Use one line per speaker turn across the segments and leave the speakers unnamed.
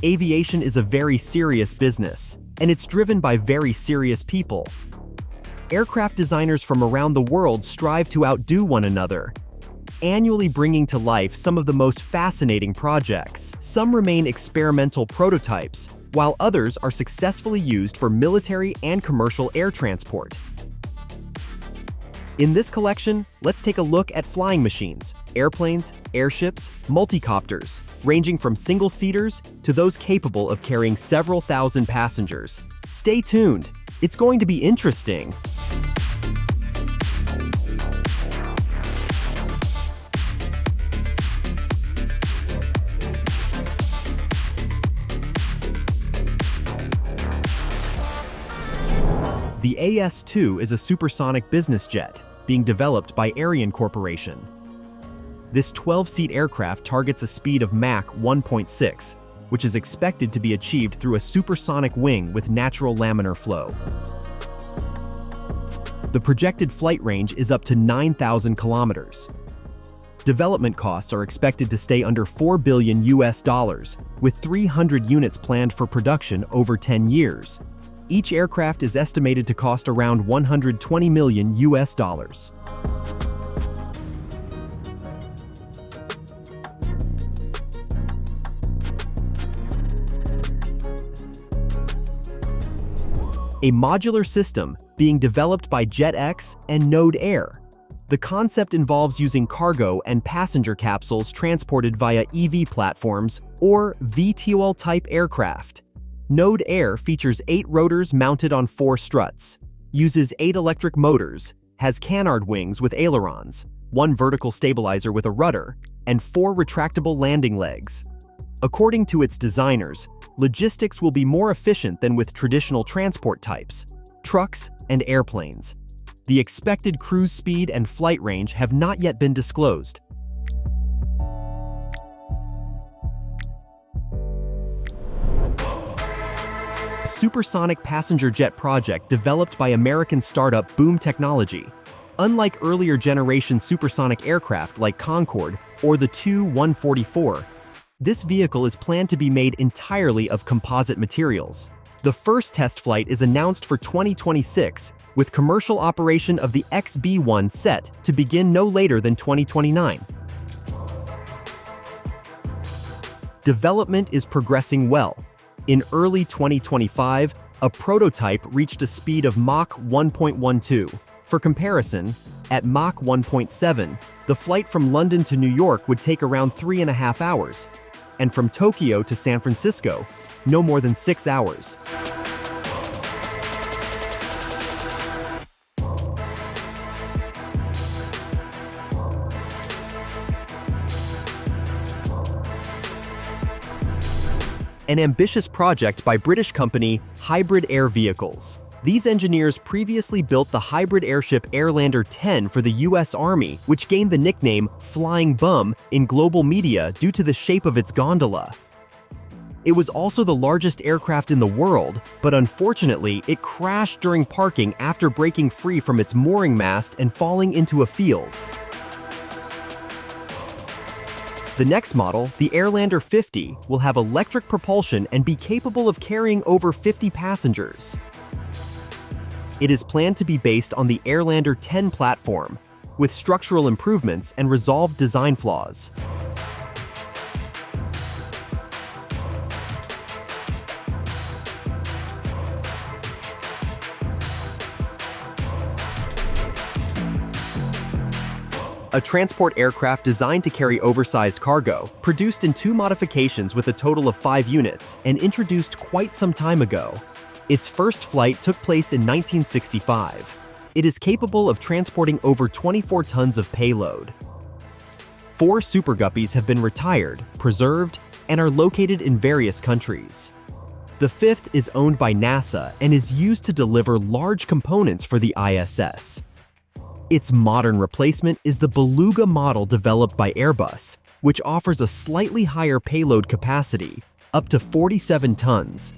Aviation is a very serious business, and it's driven by very serious people. Aircraft designers from around the world strive to outdo one another, annually bringing to life some of the most fascinating projects. Some remain experimental prototypes, while others are successfully used for military and commercial air transport. In this collection, let's take a look at flying machines, airplanes, airships, multicopters, ranging from single-seaters to those capable of carrying several thousand passengers. Stay tuned, it's going to be interesting. The AS-2 is a supersonic business jet being developed by Ariane Corporation. This 12-seat aircraft targets a speed of Mach 1.6, which is expected to be achieved through a supersonic wing with natural laminar flow. The projected flight range is up to 9,000 kilometers. Development costs are expected to stay under $4 billion, with 300 units planned for production over 10 years. Each aircraft is estimated to cost around $120 million. A modular system being developed by JetX and Node Air. The concept involves using cargo and passenger capsules transported via EV platforms or VTOL-type aircraft. Node Air features 8 rotors mounted on 4 struts, uses 8 electric motors, has canard wings with ailerons, 1 vertical stabilizer with a rudder, and 4 retractable landing legs. According to its designers, logistics will be more efficient than with traditional transport types, trucks and airplanes. The expected cruise speed and flight range have not yet been disclosed. Supersonic passenger jet project developed by American startup Boom Technology. Unlike earlier generation supersonic aircraft like Concorde or the Tu-144, this vehicle is planned to be made entirely of composite materials. The first test flight is announced for 2026, with commercial operation of the XB-1 set to begin no later than 2029. Development is progressing well. In early 2025, a prototype reached a speed of Mach 1.12. For comparison, at Mach 1.7, the flight from London to New York would take around 3.5 hours, and from Tokyo to San Francisco, no more than 6 hours. An ambitious project by British company Hybrid Air Vehicles. These engineers previously built the hybrid airship Airlander 10 for the US Army, which gained the nickname Flying Bum in global media due to the shape of its gondola. It was also the largest aircraft in the world, but unfortunately, it crashed during parking after breaking free from its mooring mast and falling into a field. The next model, the Airlander 50, will have electric propulsion and be capable of carrying over 50 passengers. It is planned to be based on the Airlander 10 platform, with structural improvements and resolved design flaws. A transport aircraft designed to carry oversized cargo, produced in 2 modifications with a total of 5 units, and introduced quite some time ago. Its first flight took place in 1965. It is capable of transporting over 24 tons of payload. 4 Super Guppies have been retired, preserved, and are located in various countries. The 5th is owned by NASA and is used to deliver large components for the ISS. Its modern replacement is the Beluga model developed by Airbus, which offers a slightly higher payload capacity, up to 47 tons.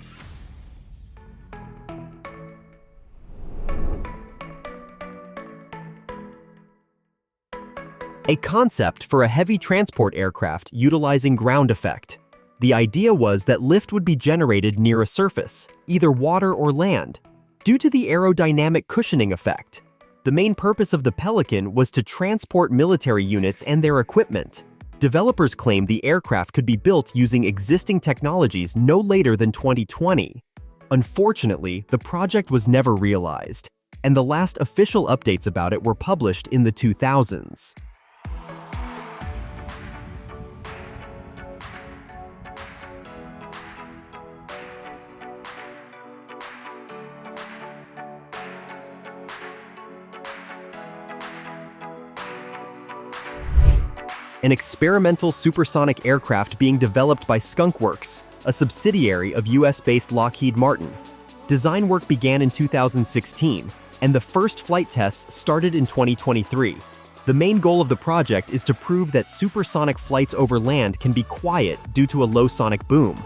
a concept for a heavy transport aircraft utilizing ground effect. The idea was that lift would be generated near a surface, either water or land, due to the aerodynamic cushioning effect. The main purpose of the Pelican was to transport military units and their equipment. Developers claimed the aircraft could be built using existing technologies no later than 2020. Unfortunately, the project was never realized, and the last official updates about it were published in the 2000s. An experimental supersonic aircraft being developed by Skunk Works, a subsidiary of US-based Lockheed Martin. Design work began in 2016, and the first flight tests started in 2023. The main goal of the project is to prove that supersonic flights over land can be quiet due to a low sonic boom.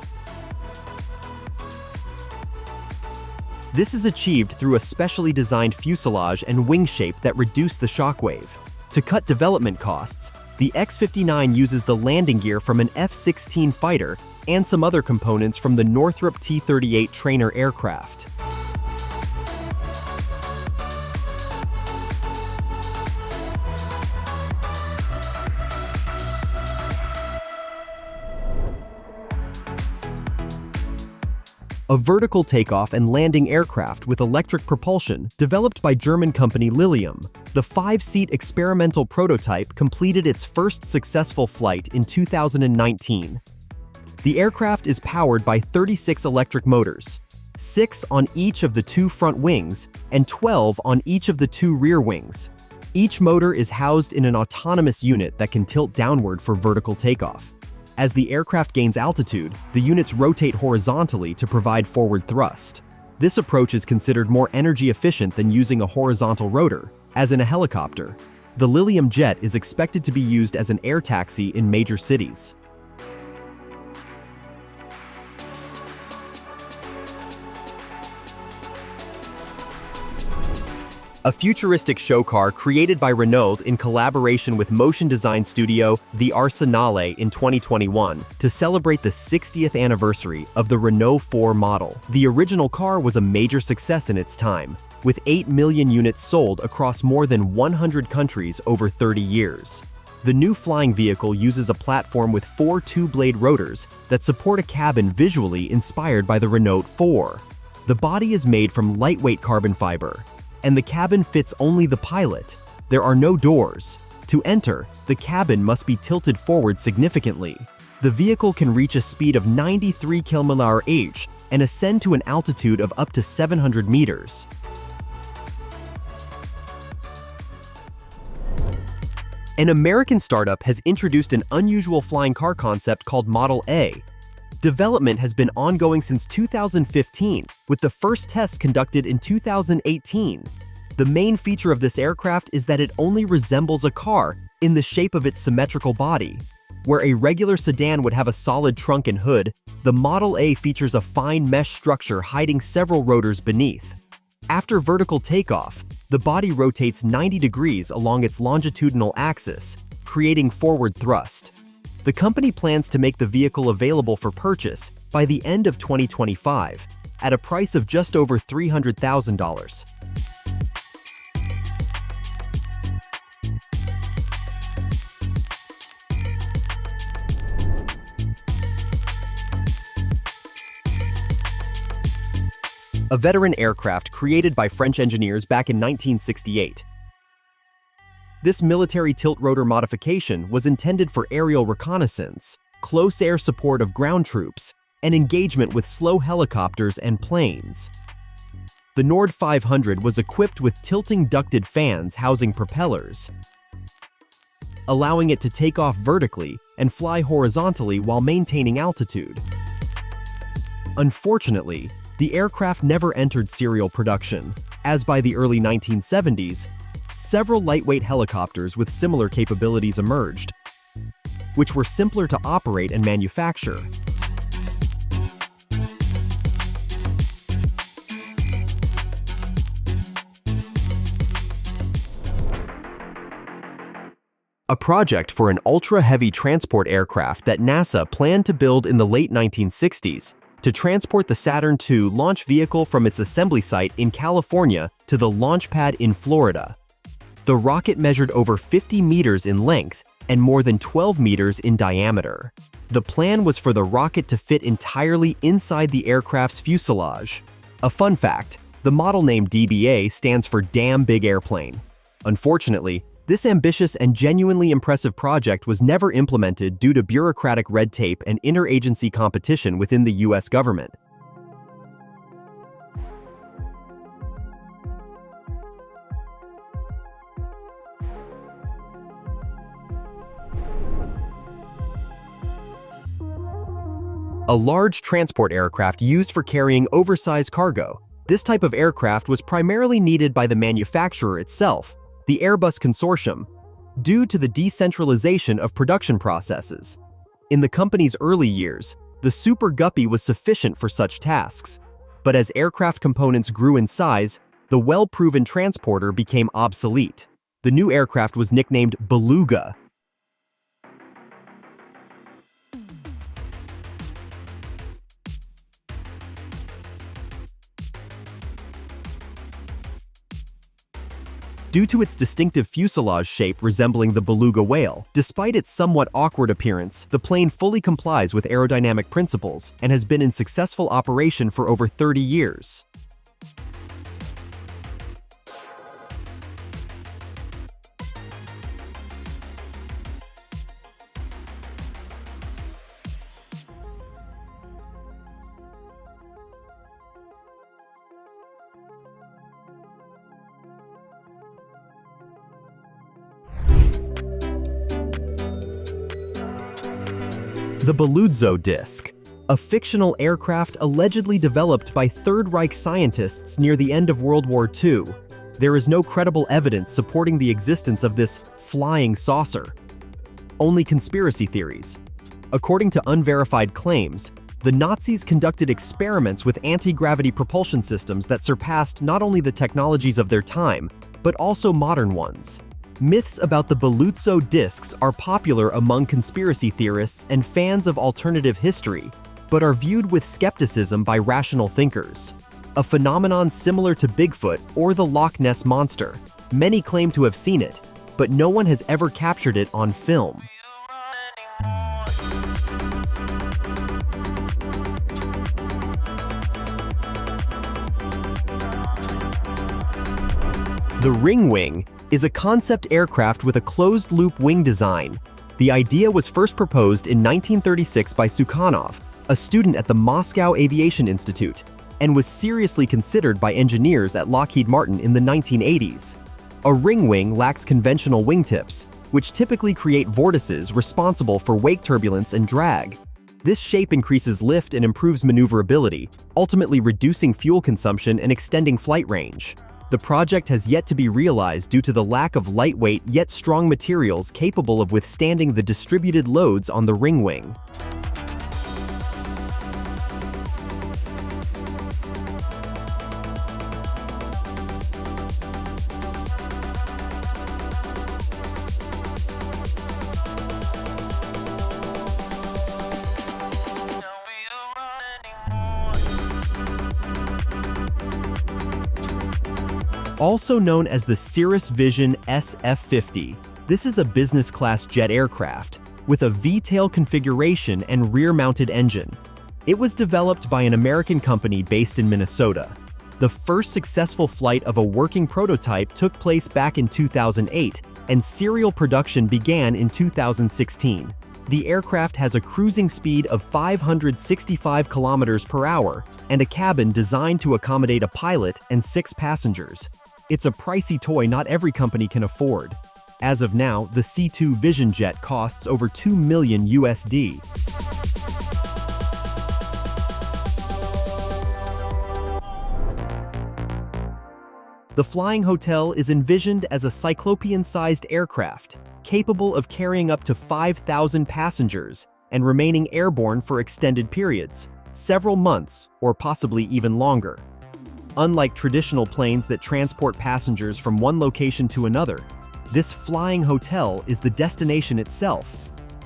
This is achieved through a specially designed fuselage and wing shape that reduce the shockwave. To cut development costs, the X-59 uses the landing gear from an F-16 fighter and some other components from the Northrop T-38 trainer aircraft. A vertical takeoff and landing aircraft with electric propulsion developed by German company Lilium. The 5-seat experimental prototype completed its first successful flight in 2019. The aircraft is powered by 36 electric motors, 6 on each of the 2 front wings and 12 on each of the 2 rear wings. Each motor is housed in an autonomous unit that can tilt downward for vertical takeoff. As the aircraft gains altitude, the units rotate horizontally to provide forward thrust. This approach is considered more energy efficient than using a horizontal rotor, as in a helicopter. The Lilium jet is expected to be used as an air taxi in major cities. A futuristic show car created by Renault in collaboration with motion design studio The Arsenale in 2021 to celebrate the 60th anniversary of the Renault 4 model. The original car was a major success in its time, with 8 million units sold across more than 100 countries over 30 years. The new flying vehicle uses a platform with 4 two-blade rotors that support a cabin visually inspired by the Renault 4. The body is made from lightweight carbon fiber, and the cabin fits only the pilot. There are no doors. To enter, the cabin must be tilted forward significantly. The vehicle can reach a speed of 93 km/h and ascend to an altitude of up to 700 meters. An American startup has introduced an unusual flying car concept called Model A. Development has been ongoing since 2015, with the first tests conducted in 2018. The main feature of this aircraft is that it only resembles a car in the shape of its symmetrical body. Where a regular sedan would have a solid trunk and hood, the Model A features a fine mesh structure hiding several rotors beneath. After vertical takeoff, the body rotates 90 degrees along its longitudinal axis, creating forward thrust. The company plans to make the vehicle available for purchase by the end of 2025 at a price of just over $300,000. A veteran aircraft created by French engineers back in 1968. This military tilt-rotor modification was intended for aerial reconnaissance, close air support of ground troops, and engagement with slow helicopters and planes. The Nord 500 was equipped with tilting ducted fans housing propellers, allowing it to take off vertically and fly horizontally while maintaining altitude. Unfortunately, the aircraft never entered serial production, as by the early 1970s, several lightweight helicopters with similar capabilities emerged, which were simpler to operate and manufacture. a project for an ultra-heavy transport aircraft that NASA planned to build in the late 1960s to transport the Saturn II launch vehicle from its assembly site in California to the launch pad in Florida. The rocket measured over 50 meters in length and more than 12 meters in diameter. The plan was for the rocket to fit entirely inside the aircraft's fuselage. A fun fact, the model name DBA stands for Damn Big Airplane. Unfortunately, this ambitious and genuinely impressive project was never implemented due to bureaucratic red tape and interagency competition within the US government. A large transport aircraft used for carrying oversized cargo. This type of aircraft was primarily needed by the manufacturer itself, the Airbus Consortium, due to the decentralization of production processes. In the company's early years, the Super Guppy was sufficient for such tasks, but as aircraft components grew in size, the well-proven transporter became obsolete. The new aircraft was nicknamed Beluga. Due to its distinctive fuselage shape resembling the beluga whale, despite its somewhat awkward appearance, the plane fully complies with aerodynamic principles and has been in successful operation for over 30 years. The Beluga disc, a fictional aircraft allegedly developed by Third Reich scientists near the end of World War II. There is no credible evidence supporting the existence of this flying saucer. Only conspiracy theories. According to unverified claims, the Nazis conducted experiments with anti-gravity propulsion systems that surpassed not only the technologies of their time, but also modern ones. Myths about the Beluga discs are popular among conspiracy theorists and fans of alternative history, but are viewed with skepticism by rational thinkers. A phenomenon similar to Bigfoot or the Loch Ness Monster. Many claim to have seen it, but no one has ever captured it on film. The Ringwing is a concept aircraft with a closed-loop wing design. The idea was first proposed in 1936 by Sukhanov, a student at the Moscow Aviation Institute, and was seriously considered by engineers at Lockheed Martin in the 1980s. A ringwing lacks conventional wingtips, which typically create vortices responsible for wake turbulence and drag. This shape increases lift and improves maneuverability, ultimately reducing fuel consumption and extending flight range. The project has yet to be realized due to the lack of lightweight yet strong materials capable of withstanding the distributed loads on the ringwing. Also known as the Cirrus Vision SF-50, this is a business-class jet aircraft with a VTOL configuration and rear-mounted engine. It was developed by an American company based in Minnesota. The first successful flight of a working prototype took place back in 2008, and serial production began in 2016. The aircraft has a cruising speed of 565 kilometers per hour and a cabin designed to accommodate a pilot and 6 passengers. It's a pricey toy not every company can afford. As of now, the C2 Vision Jet costs over $2 million USD. The Flying Hotel is envisioned as a cyclopean-sized aircraft, capable of carrying up to 5,000 passengers and remaining airborne for extended periods, several months or possibly even longer. Unlike traditional planes that transport passengers from one location to another, This flying hotel is the destination itself,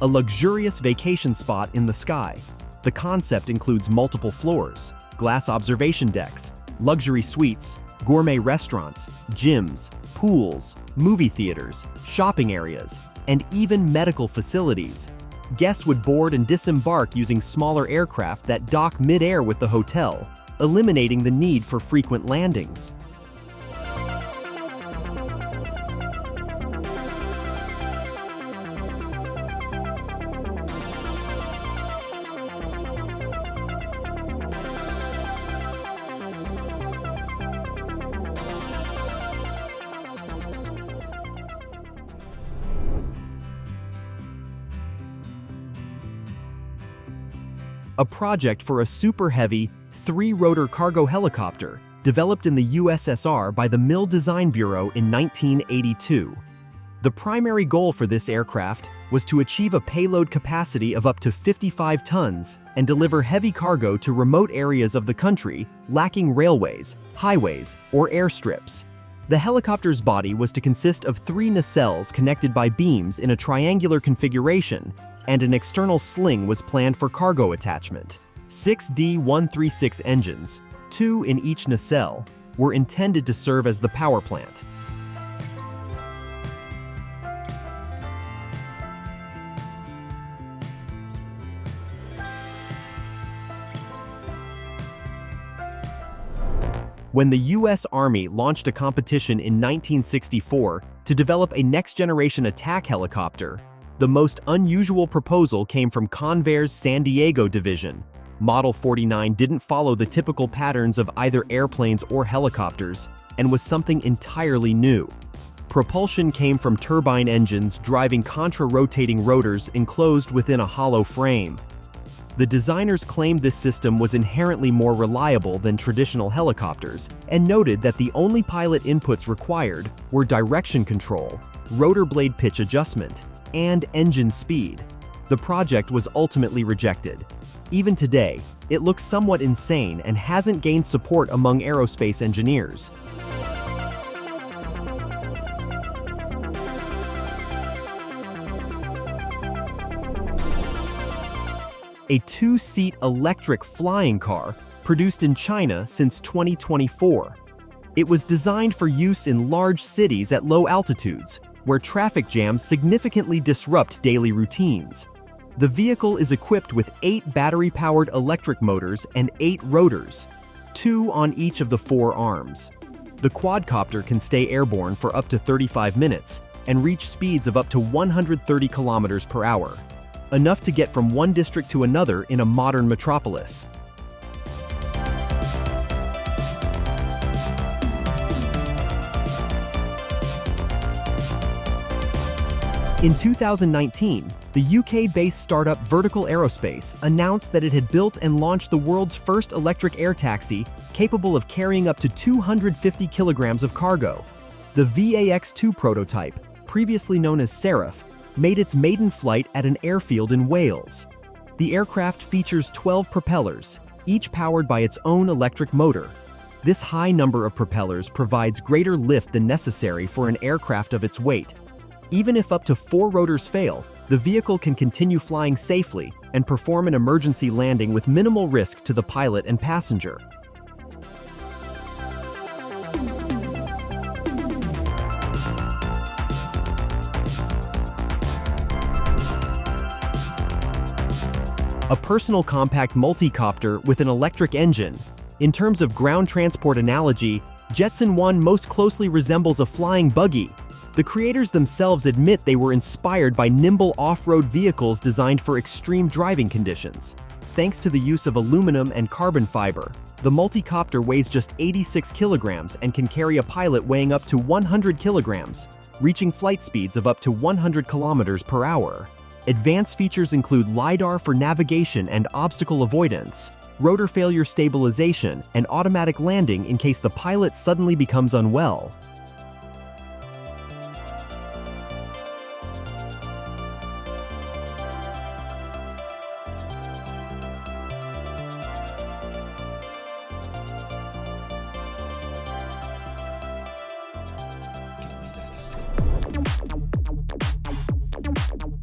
a luxurious vacation spot in the sky. The concept includes multiple floors, glass observation decks, luxury suites, gourmet restaurants, gyms, pools, movie theaters, shopping areas, and even medical facilities. Guests would board and disembark using smaller aircraft that dock mid-air with the hotel, eliminating the need for frequent landings. A project for a super-heavy, 3-rotor cargo helicopter developed in the USSR by the Mil Design Bureau in 1982. The primary goal for this aircraft was to achieve a payload capacity of up to 55 tons and deliver heavy cargo to remote areas of the country lacking railways, highways, or airstrips. The helicopter's body was to consist of 3 nacelles connected by beams in a triangular configuration, and an external sling was planned for cargo attachment. 6 D-136 engines, 2 in each nacelle, were intended to serve as the power plant. When the U.S. Army launched a competition in 1964 to develop a next-generation attack helicopter, the most unusual proposal came from Convair's San Diego division. Model 49 didn't follow the typical patterns of either airplanes or helicopters and was something entirely new. Propulsion came from turbine engines driving contra-rotating rotors enclosed within a hollow frame. The designers claimed this system was inherently more reliable than traditional helicopters and noted that the only pilot inputs required were direction control, rotor blade pitch adjustment, and engine speed. The project was ultimately rejected. Even today, it looks somewhat insane and hasn't gained support among aerospace engineers. A 2-seat electric flying car produced in China since 2024. It was designed for use in large cities at low altitudes, where traffic jams significantly disrupt daily routines. The vehicle is equipped with 8 battery-powered electric motors and 8 rotors, 2 on each of the 4 arms. The quadcopter can stay airborne for up to 35 minutes and reach speeds of up to 130 kilometers per hour, enough to get from one district to another in a modern metropolis. In 2019, the UK-based startup Vertical Aerospace announced that it had built and launched the world's first electric air taxi capable of carrying up to 250 kilograms of cargo. The VAX-2 prototype, previously known as Seraph, made its maiden flight at an airfield in Wales. The aircraft features 12 propellers, each powered by its own electric motor. This high number of propellers provides greater lift than necessary for an aircraft of its weight. Even if up to 4 rotors fail, the vehicle can continue flying safely and perform an emergency landing with minimal risk to the pilot and passenger. A personal compact multicopter with an electric engine. In terms of ground transport analogy, Jetson 1 most closely resembles a flying buggy. The creators themselves admit they were inspired by nimble off-road vehicles designed for extreme driving conditions. Thanks to the use of aluminum and carbon fiber, the multicopter weighs just 86 kilograms and can carry a pilot weighing up to 100 kilograms, reaching flight speeds of up to 100 kilometers per hour. Advanced features include LiDAR for navigation and obstacle avoidance, rotor failure stabilization, and automatic landing in case the pilot suddenly becomes unwell.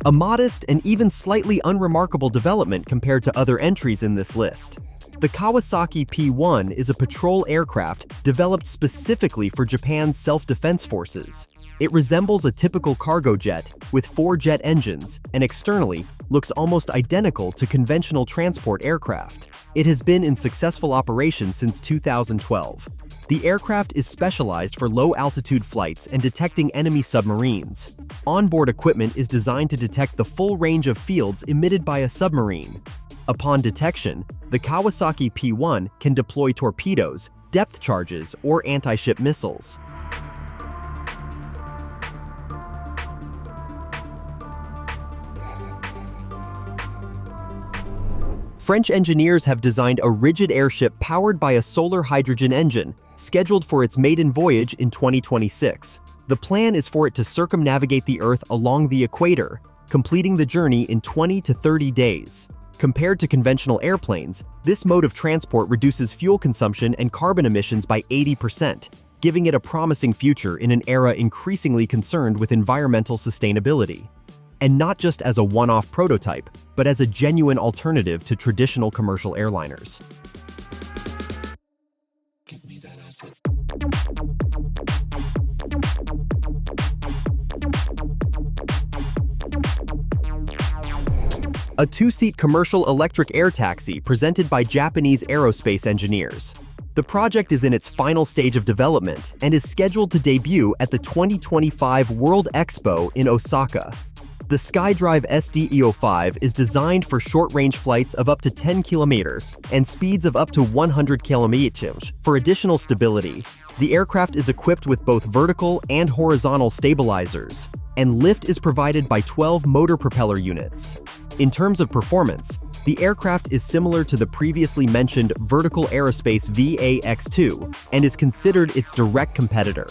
a modest and even slightly unremarkable development compared to other entries in this list. The Kawasaki P-1 is a patrol aircraft developed specifically for Japan's self-defense forces. It resembles a typical cargo jet with 4 jet engines and externally looks almost identical to conventional transport aircraft. It has been in successful operation since 2012. The aircraft is specialized for low-altitude flights and detecting enemy submarines. Onboard equipment is designed to detect the full range of fields emitted by a submarine. Upon detection, the Kawasaki P-1 can deploy torpedoes, depth charges, or anti-ship missiles. French engineers have designed a rigid airship powered by a solar hydrogen engine, scheduled for its maiden voyage in 2026. The plan is for it to circumnavigate the Earth along the equator, completing the journey in 20 to 30 days. Compared to conventional airplanes, this mode of transport reduces fuel consumption and carbon emissions by 80%, giving it a promising future in an era increasingly concerned with environmental sustainability. And not just as a one-off prototype, but as a genuine alternative to traditional commercial airliners. A 2-seat commercial electric air taxi presented by Japanese aerospace engineers. The project is in its final stage of development and is scheduled to debut at the 2025 World Expo in Osaka. The SkyDrive SDEO5 is designed for short-range flights of up to 10 kilometers and speeds of up to 100 kilometers. For additional stability, the aircraft is equipped with both vertical and horizontal stabilizers, and lift is provided by 12 motor propeller units. In terms of performance, the aircraft is similar to the previously mentioned Vertical Aerospace VAX2 and is considered its direct competitor.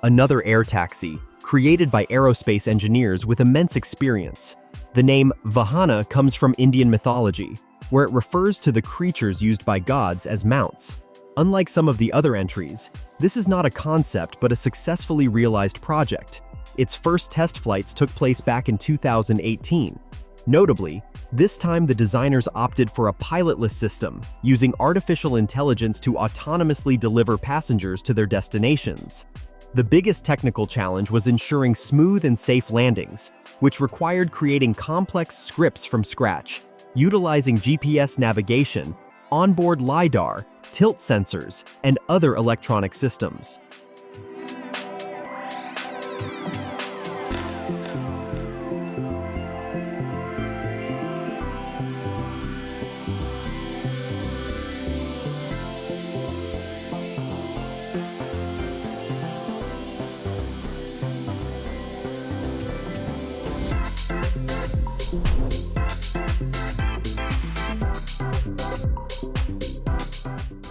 Another air taxi, created by aerospace engineers with immense experience. The name Vahana comes from Indian mythology, where it refers to the creatures used by gods as mounts. Unlike some of the other entries, this is not a concept but a successfully realized project. Its first test flights took place back in 2018. Notably, this time the designers opted for a pilotless system, using artificial intelligence to autonomously deliver passengers to their destinations. The biggest technical challenge was ensuring smooth and safe landings, which required creating complex scripts from scratch, utilizing GPS navigation, onboard LiDAR, tilt sensors, and other electronic systems.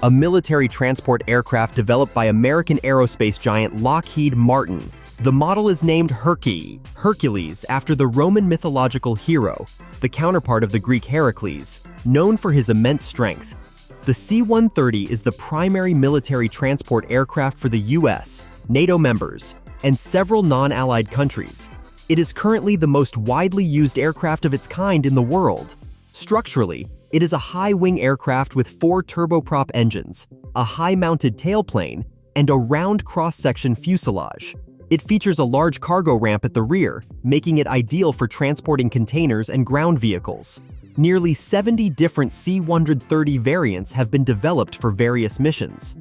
A military transport aircraft developed by American aerospace giant Lockheed Martin. The model is named Hercules after the Roman mythological hero, the counterpart of the Greek Hercules, known for his immense strength. The C-130 is the primary military transport aircraft for the US, NATO members, and several non-allied countries. It is currently the most widely used aircraft of its kind in the world. Structurally, it is a high-wing aircraft with 4 turboprop engines, a high-mounted tailplane, and a round cross-section fuselage. It features a large cargo ramp at the rear, making it ideal for transporting containers and ground vehicles. Nearly 70 different C-130 variants have been developed for various missions.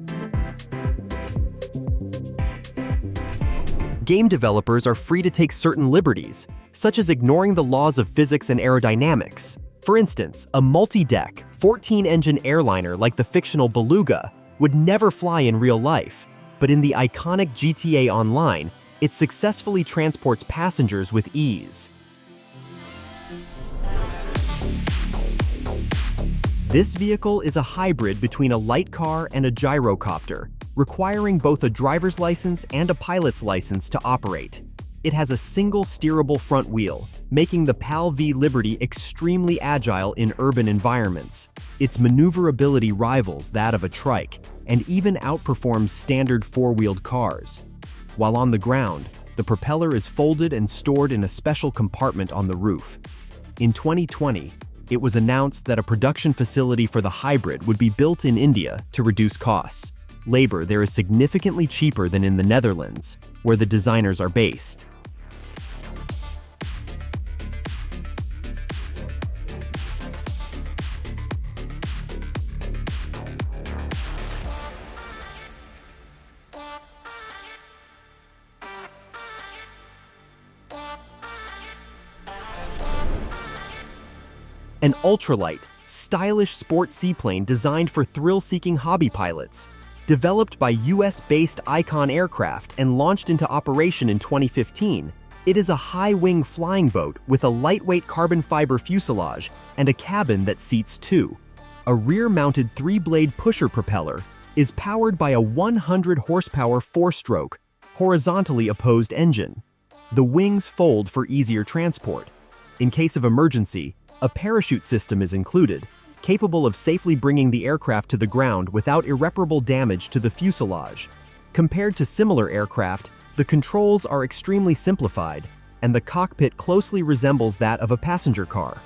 Game developers are free to take certain liberties, such as ignoring the laws of physics and aerodynamics. For instance, a multi-deck, 14-engine airliner like the fictional Beluga would never fly in real life, but in the iconic GTA Online, it successfully transports passengers with ease. This vehicle is a hybrid between a light car and a gyrocopter, requiring both a driver's license and a pilot's license to operate. It has a single steerable front wheel, making the PAL V Liberty extremely agile in urban environments. Its maneuverability rivals that of a trike and even outperforms standard four-wheeled cars. While on the ground, the propeller is folded and stored in a special compartment on the roof. In 2020, it was announced that a production facility for the hybrid would be built in India to reduce costs. Labor there is significantly cheaper than in the Netherlands, where the designers are based. An ultralight, stylish sport seaplane designed for thrill-seeking hobby pilots. Developed by US-based Icon Aircraft and launched into operation in 2015, it is a high-wing flying boat with a lightweight carbon fiber fuselage and a cabin that seats two. A rear-mounted three-blade pusher propeller is powered by a 100-horsepower four-stroke, horizontally opposed engine. The wings fold for easier transport. In case of emergency, a parachute system is included, capable of safely bringing the aircraft to the ground without irreparable damage to the fuselage. Compared to similar aircraft, the controls are extremely simplified, and the cockpit closely resembles that of a passenger car.